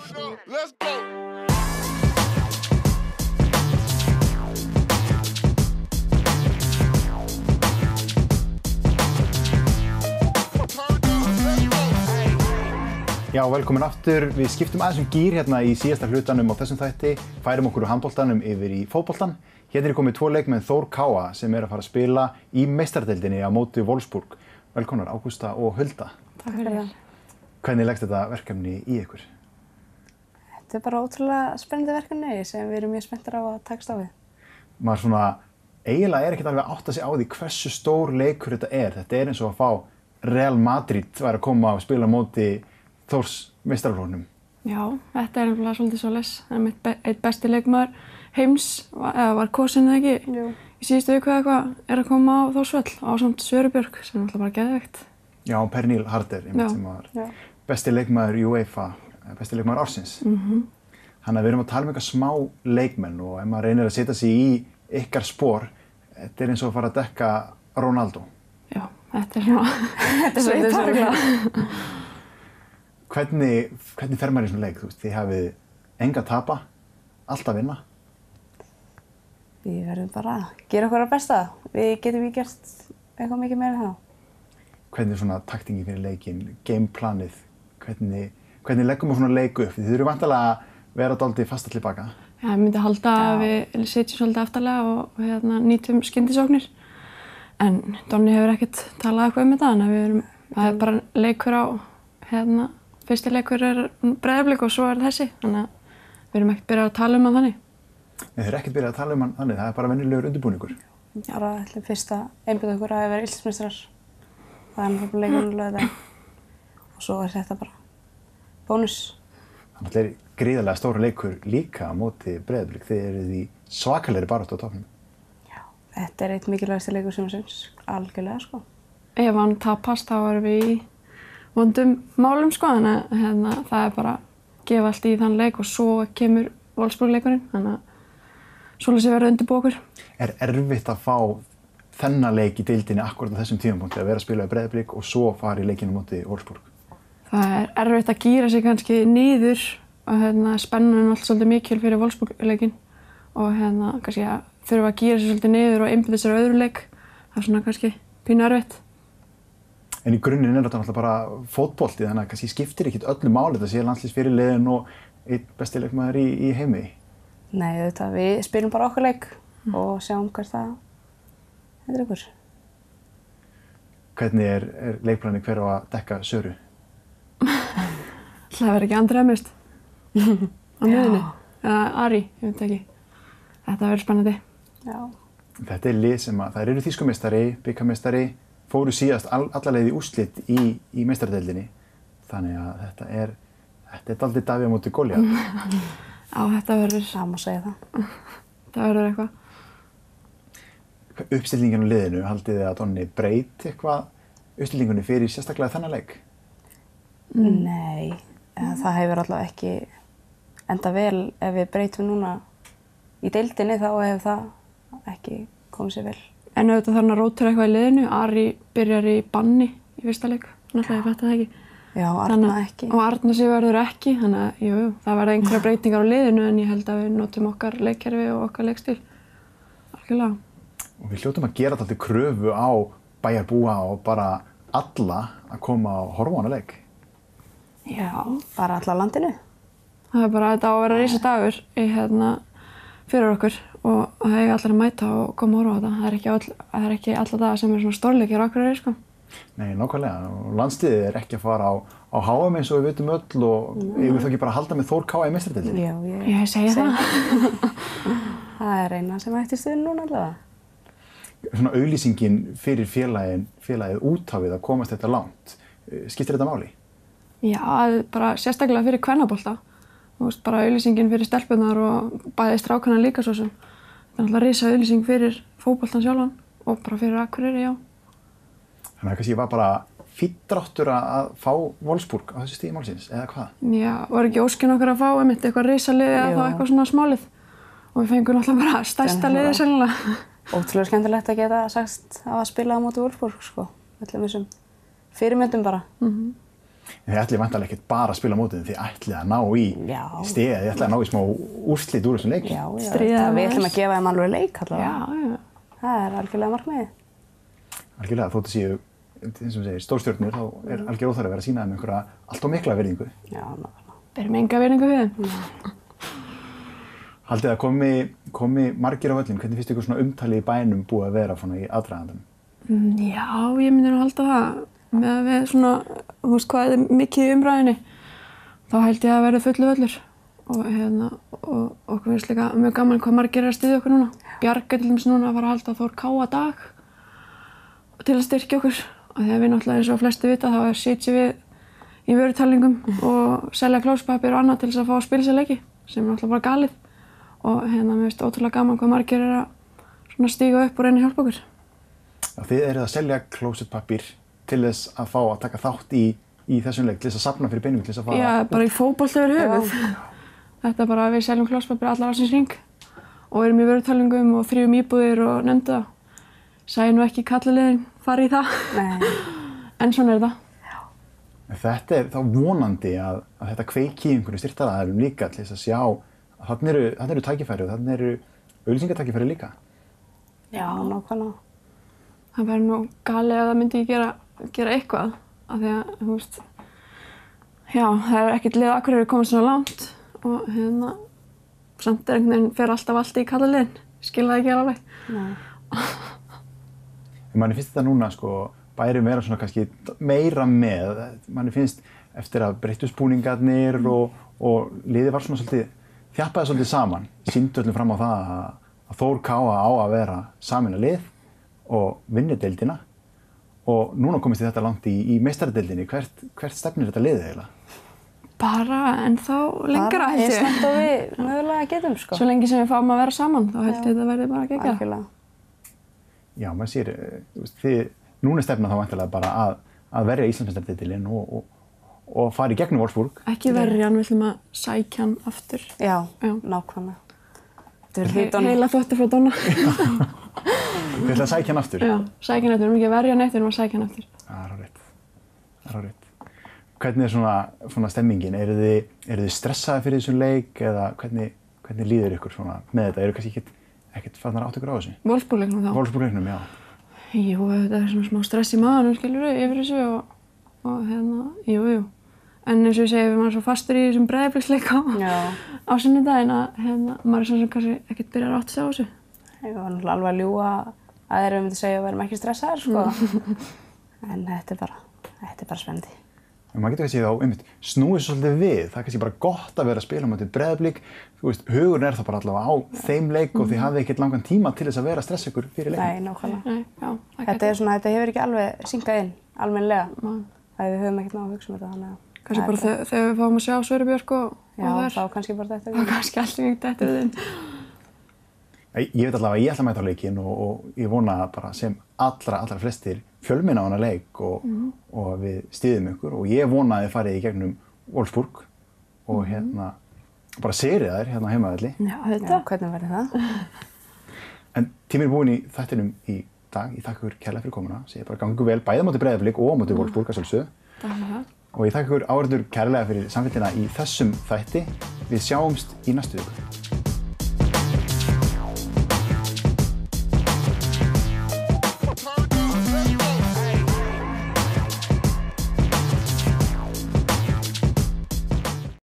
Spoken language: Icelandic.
Let's go. Já, velkomin aftur. Við skiptum aðeins gír hérna í síðasta hlutanum á þessum þætti, færum okkur úr handboltanum yfir í fótboltan. Hérna komið 2 leikmenn Þór Káa sem að fara að spila í meistaradeildinni á móti Wolfsburg. Velkomnar Ágústa og Hulda. Takk fyrir það. Hvernig leggst þetta verkefni í ykkur? Þetta bara ótrúlega spennandi verkefni sem við erum mjög spenntir á að takast á við. Maður svona eiginlega ekkert alveg að átta sig á því hversu stór leikur þetta er. Þetta eins og að fá Real Madrid að koma og spila á móti Þórs meistarafloknum. Já, þetta nefnilega svolítið svoleiðis. Einn besti leikmaður heims, eða var kosinn eða ekki, Jú. í síðustu viku eða eitthvað, að koma á Þórsvöll ásamt Söru Björk, sem er alltaf bara geðveikt. Já, Pernil Harder, sem var besti leikmaður UEFA, besti leikmaður ársins. Þannig að við erum að tala eitthvað smá leikmenn og ef maður reynir að setja sig í ykkar spor, þetta eins og að fara að dekka Ronaldo. Já, þetta svona, þetta svolítið svona. Hvernig fer maður í svona leik? Þið hafið enga að tapa, allt að vinna. Við verðum bara að gera okkur að besta. Við getum ekki gert eitthvað mikið meira en það. Hvernig er svona taktingin fyrir leikinn, gameplanið? Hvernig leggum við svona leik upp? Þið eru vantarlega að vera dálítið fast allir baka. Já, ég myndi halda að við setjum svolítið aftarlega og nýtum skyndisóknir. En Donni hefur ekkert talað eitthvað þetta, þannig að það er bara leikur á fyrsti leikur er Breiðablik og svo er þessi, þannig að við erum ekkert byrjað að tala hann þannig. Nei, þið eru ekkert byrjað að tala hann þannig, það er bara venjulegur undirbúningur. Já, það er ætlum fyrst að einbeita okkur að vera Íslandsmeistarar. Það er náttúrulega leikurinn lögðan og svo er þetta bara bónus. Það er gríðarlega stóra leikur líka á móti Breiðablik, þið eruð í svakalegri baráttu á toppnum. Já, þetta er eitt mikilvægasti leikur sumarsins, algjörlega sko. Ef hann tapast þá erum við í vondum málum sko, þannig að það er bara að gefa allt í þann leik og svo kemur Wolfsburg-leikurinn, þannig að svoleiðis verður undirbúið okkur. Er erfitt að fá þennan leik í deildinni akkurat á þessum tímapunkti, að vera að spila í Breiðablik og svo fara í leikinn á móti Wolfsburg? Það er erfitt að gíra sig kannski niður og spennan er alltaf svolítið mikil fyrir Wolfsburg-leikinn og kannski að þurfa að gíra sig svolítið niður og einbeita sér á öðrum leik. Það er svona kannski pínu erfitt. En í grunninn er þetta náttúrulega bara fótbolti, þannig að kannski skiptir ekkert öllu máli þetta sé landsliðsfyrirliðinn og einn besti leikmaður í heimi. Nei, auðvitað, við spilum bara okkar leik og sjáum hvert það hendur ykkur. Hvernig er leikplanið hver á að dekka Söru? Það verður ekki Andri Emist á miðjunni, eða Ari, ég veit ekki. Þetta verður spennandi. Já. Þetta er lið sem að þær eru þýskumeistari, bikarmeistari, fóru síðast alla leið í úrslit í meistaradeildinni. Þannig að þetta er dálítið Davíð á móti Góliat. Já, þetta verður. Það má segja það. Það verður eitthvað. Uppstillingin á liðinu, haldið þið að Donni breyti eitthvað uppstillingunni fyrir sérstaklega þennan leik? Nei, það hefur allavega ekki enda vel ef við breytum núna í deildinni þá hefur það ekki komið sér vel. En auðvitað þarf hann að rótera eitthvað í liðinu. Ari byrjar í banni í fyrsta leik, náttúrulega ég fatt það ekki. Já, Arna ekki. Og Arna sig verður ekki, þannig að jú, það verða einhverja breytingar á liðinu en ég held að við notum okkar leikkerfi og okkar leikstíl. Algjörlega. Og við hljótum að gera dálítið kröfu á bæjarbúa og bara alla að koma og horfa á hana leik. Já, bara alla landinu. Það er bara þetta á að vera risadagur fyrir okkur og það eiga allir að mæta og koma og horfa á þetta. Það er ekki alla daga sem er svona stórleikir á Akureyri, sko. Nei, nákvæmlega. Og landsliðið er ekki að fara á HM eins og við vitum öll og ég vil þá ekki bara halda með Þór Káa í meistaradeildinni. Já, ég segi það. Það er eina sem ætti stuðin núna allavega. Svona auglýsingin fyrir félagið út á við að komast þetta langt. Skiptir þetta máli? Já, bara sérstaklega fyrir kvennabolta. Bara auglýsingin fyrir stelpurnar og bæði strákana líka svo sem. Það er náttúrulega risa auglýsing fyrir fótboltan sjálfan og bara fyrir Akureyri, já. Þannig að kannski var bara fínn dráttur að fá Wolfsburg á þessu stigi málsins, eða hvað? Já, var ekki óskin okkar að fá eitthvað risalið eða þá eitthvað svona smálið. Og við fengum náttúrulega bara stærsta liðið sennilega. Ótrúlega skemmtilegt að geta sagt að spila á móti Wolfsburg, sko. Öllum þessum fyrirmyndum bara. Þið ætlið væntanlega ekkert bara að spila á mótið, þið ætlið að ná í stið, þið ætlið að ná í smá úrslit úr þessum leik. Já, við ætlum að gefa þeim alveg leik allavega. Já. Það algjörlega markmiðið. Algjörlega, þótt að séu, eins og segir, stórstjörnur, þá algjör óþarfi að vera að sýna þeim einhverja allt of mikla virðingu. Já, berum enga virðingu við þeim. Haldið að komi margir á völlinn, hvernig finnst ykkur svona umtalið í bænum búið að vera svona í aðdragandanum? Já, ég myndi nú halda það. Með að við svona, þú veist hvað er mikið í umræðinni, þá held ég að verði fullu völlur. Og okkur finnst líka mjög gaman hvað margir að styðja okkur núna. Bjarga til dæmis núna að fara að halda Þór Káa dag til að styrkja okkur. Og þegar við náttúrulega eins og flesti vita þá sitjum við í vörutalningum og selja klósettpappír og annað til þess að fá að spila sér leiki, sem er náttúrulega bara galið. Og mér finnst ótrúlega gaman hvað margir að svona stíga upp og reyna að hjálpa okkur. Já, þið eruð að selja klósettpappír til þess að fá að taka þátt í þessum leik, til þess að safna fyrir peningum, til þess að fara... Já, bara í fótbolta yfir höfuð. Þetta er bara að við seljum klósettpappír allar ársins hring og erum í vörutalningum og þrýfum íbúðir og nefndu það. Sæði nú ekki kallaliðin fara í það. Nei. En svona er það. Þetta er þá vonandi að þetta kveiki í einhverju styrktaraðilum líka til þess að sjá að þarna eru tækifæri og þarna eru auglýsingatækifæri líka. Já, nákvæmlega. Það væri nú galið að það myndi ekki gera eitthvað, af því að, þú veist, já, það er ekkert lið Akureyri komið svona langt og samt einhvern veginn fer alltaf allt í kallaliðin, skil það ekki alveg. Nei. Manni finnst þetta núna, sko, bærum vera svona kannski meira með, manni finnst eftir að breyttu spúningarnir og liðið var svona svolítið, þjappaði svolítið saman, sýndu öllum fram á það að Þór Káa á að vera sameina lið og vinni deildina og núna komist þetta langt í meistaradeildinni. Hvert stefnir þetta liðið eiginlega? Bara ennþá lengra held ég. Bara eins langt og við mögulega getum, sko. Svo lengi sem við fáum að vera saman, þá held ég þetta verði bara geggjað. Algjörlega. Já, maður sér, núna er stefnan þá væntanlega bara að verja Íslandsmeistaratitilinn og fara í gegnum Wolfsburg. Ekki verja hann, við ætlum að sækja hann aftur. Já, nákvæmlega. Heila þvottur frá Donna. Við ætlum að sækja hann aftur? Já, sækja hann aftur. Við erum ekki að verja hann eitt, við erum að sækja hann aftur. Það er á rétt. Hvernig er svona stemmingin? Eru þið stressaði fyrir þessum leik eða hvernig líður ykkur svona með þetta? Eru kannski ekkert farnar átt ykkur á þessu? Wolfsburg-leiknum þá? Wolfsburg-leiknum, já. Jú, þetta er svona smá stress í maðanum, skilurðu, yfir þessu og jú. En eins og ég segi, við erum svo fastur í þessum Breiðabliksleik á sunnudaginn að maður er svona sem kannski ekkert byrjar að átta sig á þessu. Ég var náttúrulega alveg að ljúga að þeir myndi segja að við erum ekki stressaðir, sko. En þetta er bara spennandi. En maður getur kannski þá, snúið svolítið við. Það er kannski bara gott að vera að spila á móti Breiðablik. Þú veist, hugurinn er það bara allavega á þeim leik og þið hafið ekkert langan tíma til þess að vera að stressa ykkur fyrir leikinn. Nei, nákvæmlega. Þetta hefur ekki alveg synkað inn, almennilega. Það við höfum ekkert náð að hugsa um þetta, þannig að... Kannski bara þegar við fáum að sjá Söru Björk og þær. Já, þá kannski bara þetta. Og kannski allt mjög dettur þinn. Ég veit allavega að ég ætla að mæta á leikinn og ég vona bara sem allra flestir fjölmenna á hana leik og við styðjum ykkur og ég vona að þið farið í gegnum Wolfsburg og bara sigrið þær hérna á heimavelli. Já, hvernig verður það? En tíminn er búinn í þættinum í dag. Ég þakka ykkur kærlega fyrir komuna. Segi bara gangu vel bæði á móti Breiðablik og á móti Wolfsburg að sjálfsögðu. Takk fyrir það. Og ég þakka ykkur áhorfendur kærlega fyrir samfélgina í þessum þætti. Við sjáumst í næstu viku.